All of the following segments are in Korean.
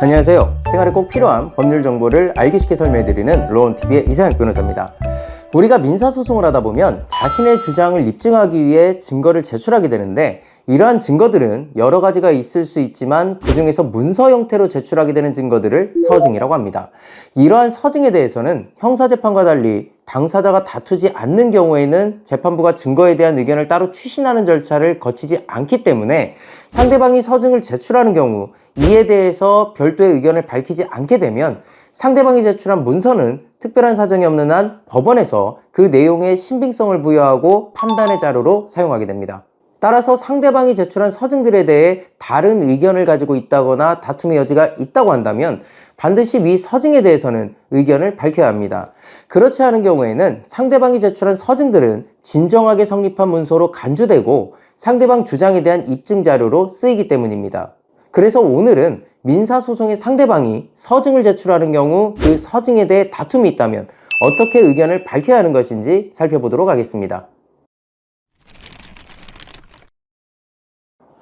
안녕하세요. 생활에 꼭 필요한 법률 정보를 알기 쉽게 설명해드리는 로원TV의 이상혁 변호사입니다. 우리가 민사소송을 하다 보면 자신의 주장을 입증하기 위해 증거를 제출하게 되는데, 이러한 증거들은 여러 가지가 있을 수 있지만 그 중에서 문서 형태로 제출하게 되는 증거들을 서증이라고 합니다. 이러한 서증에 대해서는 형사재판과 달리 당사자가 다투지 않는 경우에는 재판부가 증거에 대한 의견을 따로 추신하는 절차를 거치지 않기 때문에 상대방이 서증을 제출하는 경우 이에 대해서 별도의 의견을 밝히지 않게 되면 상대방이 제출한 문서는 특별한 사정이 없는 한 법원에서 그 내용에 신빙성을 부여하고 판단의 자료로 사용하게 됩니다. 따라서 상대방이 제출한 서증들에 대해 다른 의견을 가지고 있다거나 다툼의 여지가 있다고 한다면 반드시 위 서증에 대해서는 의견을 밝혀야 합니다. 그렇지 않은 경우에는 상대방이 제출한 서증들은 진정하게 성립한 문서로 간주되고 상대방 주장에 대한 입증 자료로 쓰이기 때문입니다. 그래서 오늘은 민사소송의 상대방이 서증을 제출하는 경우 그 서증에 대해 다툼이 있다면 어떻게 의견을 밝혀야 하는 것인지 살펴보도록 하겠습니다.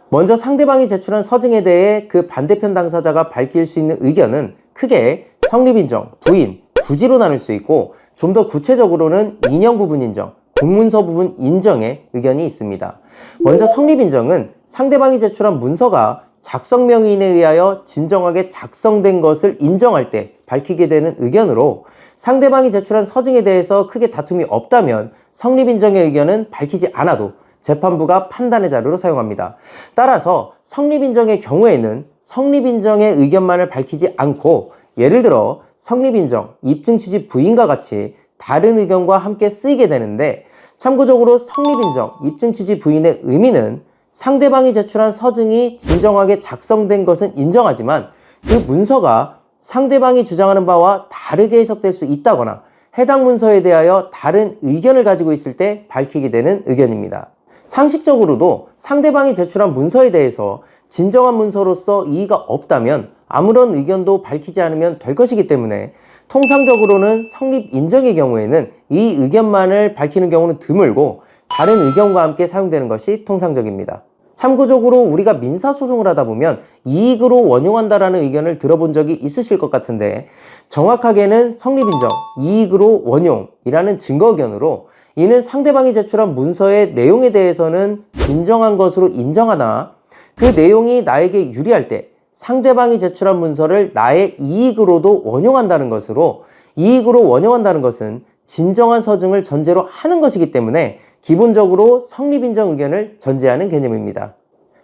먼저 상대방이 제출한 서증에 대해 그 반대편 당사자가 밝힐 수 있는 의견은 크게 성립인정, 부인, 부지로 나눌 수 있고, 좀 더 구체적으로는 인용 부분 인정, 공문서 부분 인정의 의견이 있습니다. 먼저 성립인정은 상대방이 제출한 문서가 작성 명의인에 의하여 진정하게 작성된 것을 인정할 때 밝히게 되는 의견으로, 상대방이 제출한 서증에 대해서 크게 다툼이 없다면 성립인정의 의견은 밝히지 않아도 재판부가 판단의 자료로 사용합니다. 따라서 성립인정의 경우에는 성립인정의 의견만을 밝히지 않고, 예를 들어 성립인정, 입증 취지 부인과 같이 다른 의견과 함께 쓰이게 되는데, 참고적으로 성립인정, 입증 취지 부인의 의미는 상대방이 제출한 서증이 진정하게 작성된 것은 인정하지만 그 문서가 상대방이 주장하는 바와 다르게 해석될 수 있다거나 해당 문서에 대하여 다른 의견을 가지고 있을 때 밝히게 되는 의견입니다. 상식적으로도 상대방이 제출한 문서에 대해서 진정한 문서로서 이의가 없다면 아무런 의견도 밝히지 않으면 될 것이기 때문에 통상적으로는 성립인정의 경우에는 이 의견만을 밝히는 경우는 드물고 다른 의견과 함께 사용되는 것이 통상적입니다. 참고적으로 우리가 민사소송을 하다 보면 이익으로 원용한다라는 의견을 들어본 적이 있으실 것 같은데, 정확하게는 성립인정, 이익으로 원용이라는 증거 의견으로 이는 상대방이 제출한 문서의 내용에 대해서는 진정한 것으로 인정하나 그 내용이 나에게 유리할 때 상대방이 제출한 문서를 나의 이익으로도 원용한다는 것으로, 이익으로 원용한다는 것은 진정한 서증을 전제로 하는 것이기 때문에 기본적으로 성립인정 의견을 전제하는 개념입니다.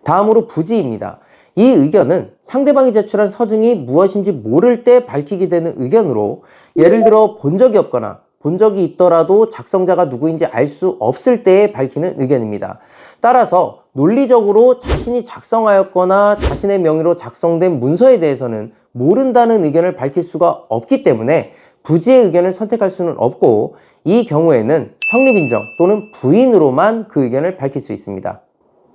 다음으로 부지입니다. 이 의견은 상대방이 제출한 서증이 무엇인지 모를 때 밝히게 되는 의견으로, 예를 들어 본 적이 없거나 본 적이 있더라도 작성자가 누구인지 알 수 없을 때에 밝히는 의견입니다. 따라서 논리적으로 자신이 작성하였거나 자신의 명의로 작성된 문서에 대해서는 모른다는 의견을 밝힐 수가 없기 때문에 부지의 의견을 선택할 수는 없고, 이 경우에는 성립인정 또는 부인으로만 그 의견을 밝힐 수 있습니다.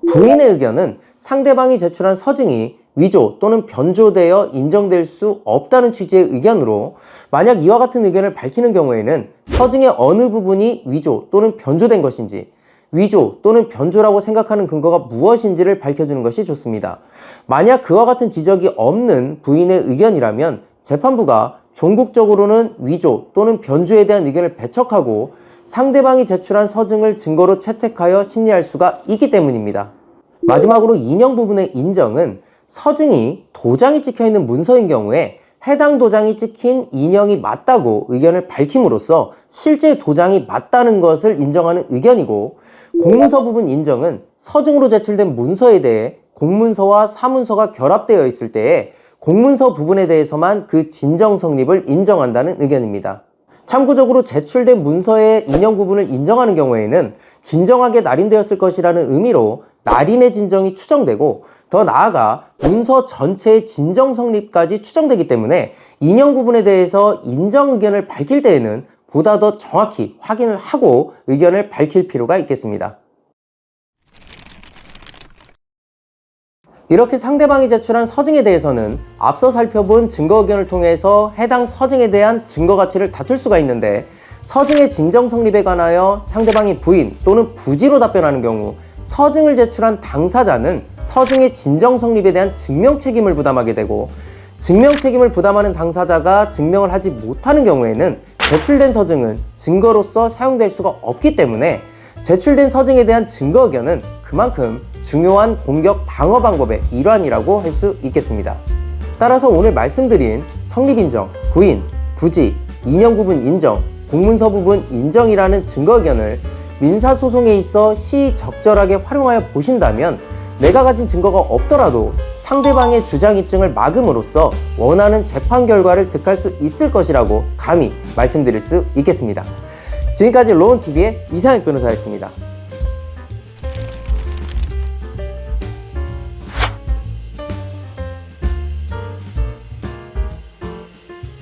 부인의 의견은 상대방이 제출한 서증이 위조 또는 변조되어 인정될 수 없다는 취지의 의견으로, 만약 이와 같은 의견을 밝히는 경우에는 서증의 어느 부분이 위조 또는 변조된 것인지, 위조 또는 변조라고 생각하는 근거가 무엇인지를 밝혀주는 것이 좋습니다. 만약 그와 같은 지적이 없는 부인의 의견이라면 재판부가 종국적으로는 위조 또는 변조에 대한 의견을 배척하고 상대방이 제출한 서증을 증거로 채택하여 심리할 수가 있기 때문입니다. 마지막으로 인용 부분의 인정은 서증이 도장이 찍혀있는 문서인 경우에 해당 도장이 찍힌 인형이 맞다고 의견을 밝힘으로써 실제 도장이 맞다는 것을 인정하는 의견이고, 공문서 부분 인정은 서증으로 제출된 문서에 대해 공문서와 사문서가 결합되어 있을 때에 공문서 부분에 대해서만 그 진정 성립을 인정한다는 의견입니다. 참고적으로 제출된 문서의 인용 부분을 인정하는 경우에는 진정하게 날인되었을 것이라는 의미로 날인의 진정이 추정되고, 더 나아가 문서 전체의 진정 성립까지 추정되기 때문에 인용 부분에 대해서 인정 의견을 밝힐 때에는 보다 더 정확히 확인을 하고 의견을 밝힐 필요가 있겠습니다. 이렇게 상대방이 제출한 서증에 대해서는 앞서 살펴본 증거 의견을 통해서 해당 서증에 대한 증거 가치를 다툴 수가 있는데, 서증의 진정 성립에 관하여 상대방이 부인 또는 부지로 답변하는 경우 서증을 제출한 당사자는 서증의 진정 성립에 대한 증명 책임을 부담하게 되고, 증명 책임을 부담하는 당사자가 증명을 하지 못하는 경우에는 제출된 서증은 증거로서 사용될 수가 없기 때문에 제출된 서증에 대한 증거 의견은 그만큼 중요한 공격 방어 방법의 일환이라고 할 수 있겠습니다. 따라서 오늘 말씀드린 성립인정, 부인, 부지, 인형 부분 인정, 공문서 부분 인정이라는 증거 의견을 민사소송에 있어 시적절하게 활용하여 보신다면 내가 가진 증거가 없더라도 상대방의 주장 입증을 막음으로써 원하는 재판 결과를 득할 수 있을 것이라고 감히 말씀드릴 수 있겠습니다. 지금까지 로운TV의 이상혁 변호사였습니다.